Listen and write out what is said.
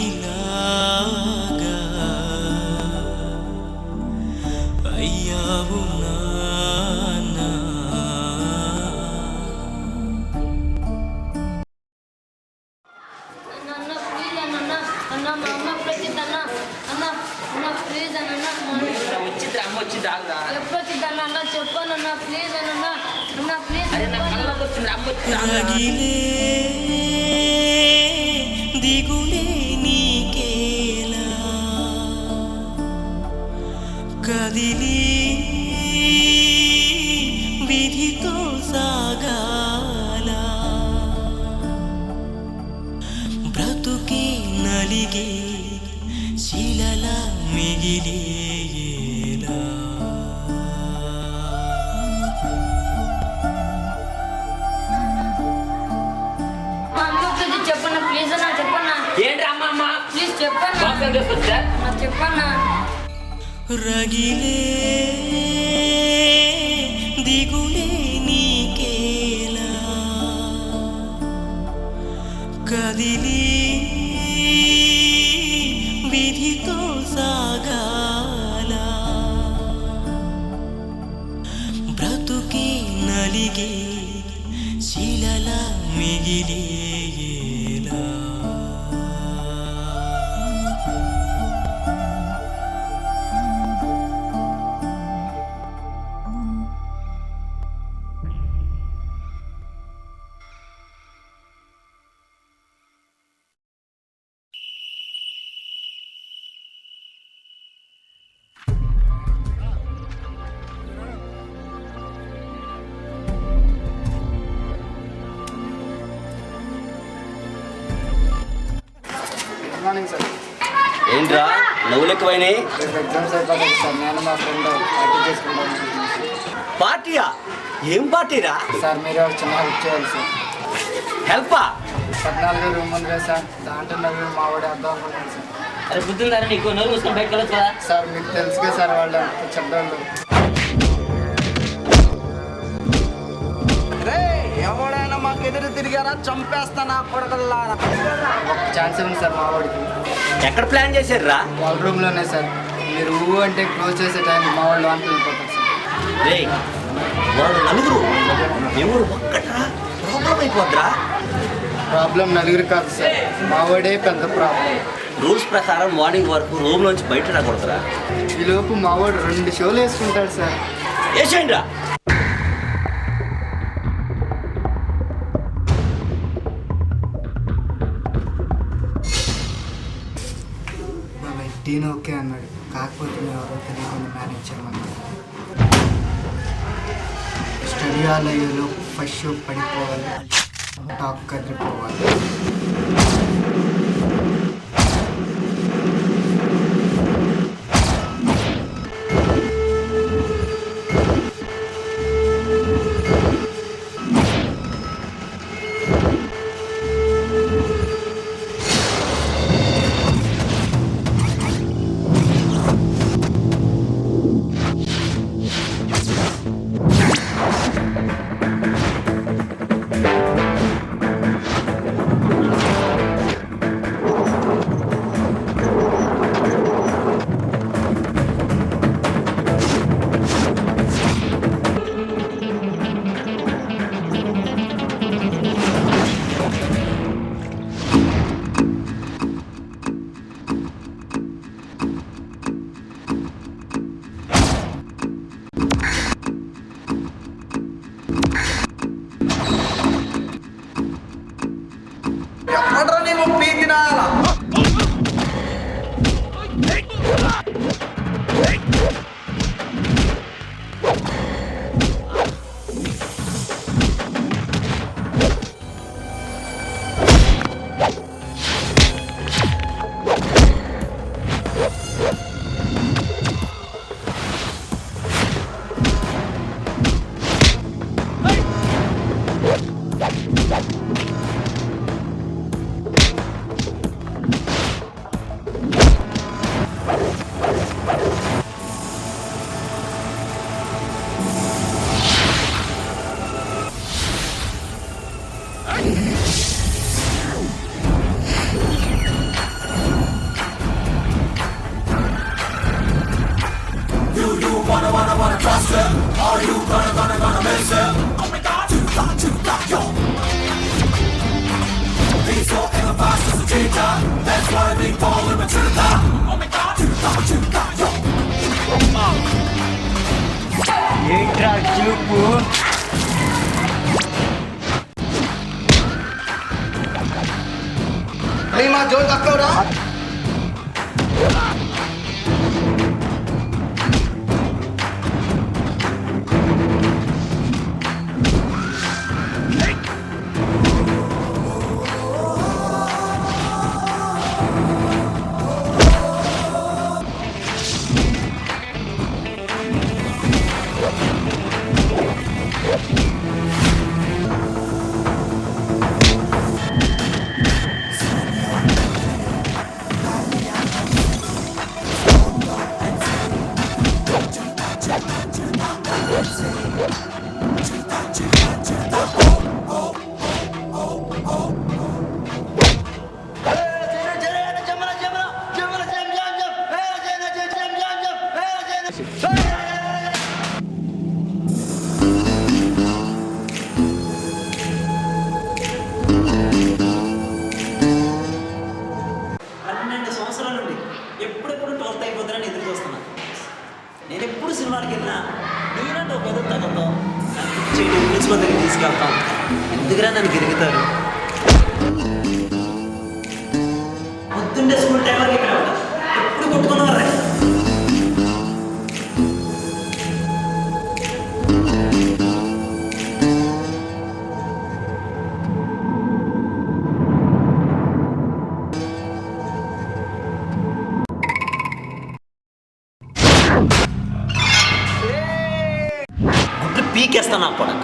నీలాగా అయ్యావు నాన్నా. రగిలే దిగులే నీకేలా కదిలి విధితో సాగాల బ్రతుకే నలిగే శిలలా మిగిలేలా. రగిలే దిగులే నీకేలా కదిలి విధితో సాగాల బ్రతుకే నలిగే శిలలా మిగిలేలా. ఏంట్రా నవ్వులు ఎక్కువైనాయి? ఎగ్జామ్స్ అయిపోతుంది సార్. నేను మా ఫ్రెండ్ పార్టీ చేసుకుంటాను. పార్టీయా? ఏం పార్టీరా? సార్ మీరు ఒక చిన్న హెల్ప్ చేయాలి సార్. హెల్పా? 14 రూమ్ ఉంది కదా సార్, దాంట్లో నవ్వు మా వాడు అర్థం అనుకుంటాను సార్. అరే బుద్ధుందా నీకు? నోరు మూసుకొని బయటకు వెళ్ళొచ్చు కదా సార్. మీకు తెలుసుగా సార్ వాళ్ళు చెడ్డోళ్ళు. ఎవడైనా మాకు ఎదురు తిరిగారా చంపేస్తానా కొడకల్లారా. ఒక ఛాన్స్ ఇవ్వండి సార్ మా వాడికి. ఎక్కడ ప్లాన్ చేశారురా? వాళ్ళ రూమ్లోనే సార్. మీరు ఊ అంటే క్లోజ్ చేసే టైం మా వాళ్ళు వానికి వెళ్ళిపోతారు సార్. రే వాళ్ళు నలుగురు ఎవరు ఒక్కట్రా ప్రాబ్లం అయిపోద్రా. ప్రాబ్లం నలుగురు కాదు సార్, మా వాడే పెద్ద ప్రాబ్లం. రూల్స్ ప్రకారం మార్నింగ్ వరకు రూమ్ నుంచి బయట రాకూడదురా. ఈలోపు మా వాడు 2 షోలు వేసుకుంటాడు సార్. వేసేయండి రా. డీన్ ఓకే అన్నాడు, కాకపోతే మేము ఎవరో తెలియకుండా మేనేజ్ చేయమన్నాడు. స్టడీ హాల్ అయ్యేలో ఫస్ట్ షో పడిపోవాలి, టాప్ కదిలిపోవాలి. ఏంట్రా చూపు మా జోన్ తక్కువరా సంవత్సరాల నుండి ఎప్పుడెప్పుడు 12th అయిపోతుందని ఎదురు చూస్తున్నా. నేను ఎప్పుడు సినిమాకి వెళ్ళినా నేనంటే ఒక ఎదురు తగ్గతో ప్రిన్సిపల్ దగ్గర తీసుకెళ్తాం. ఎందుకురా నన్ను గిరుగుతారు? పొద్దున్నే స్కూల్ టైం వరకు ఇక్కడ ఉంటా. ఎప్పుడు కొట్టుకున్నారా? గుడ్లు పీకేస్తా నా కొడక.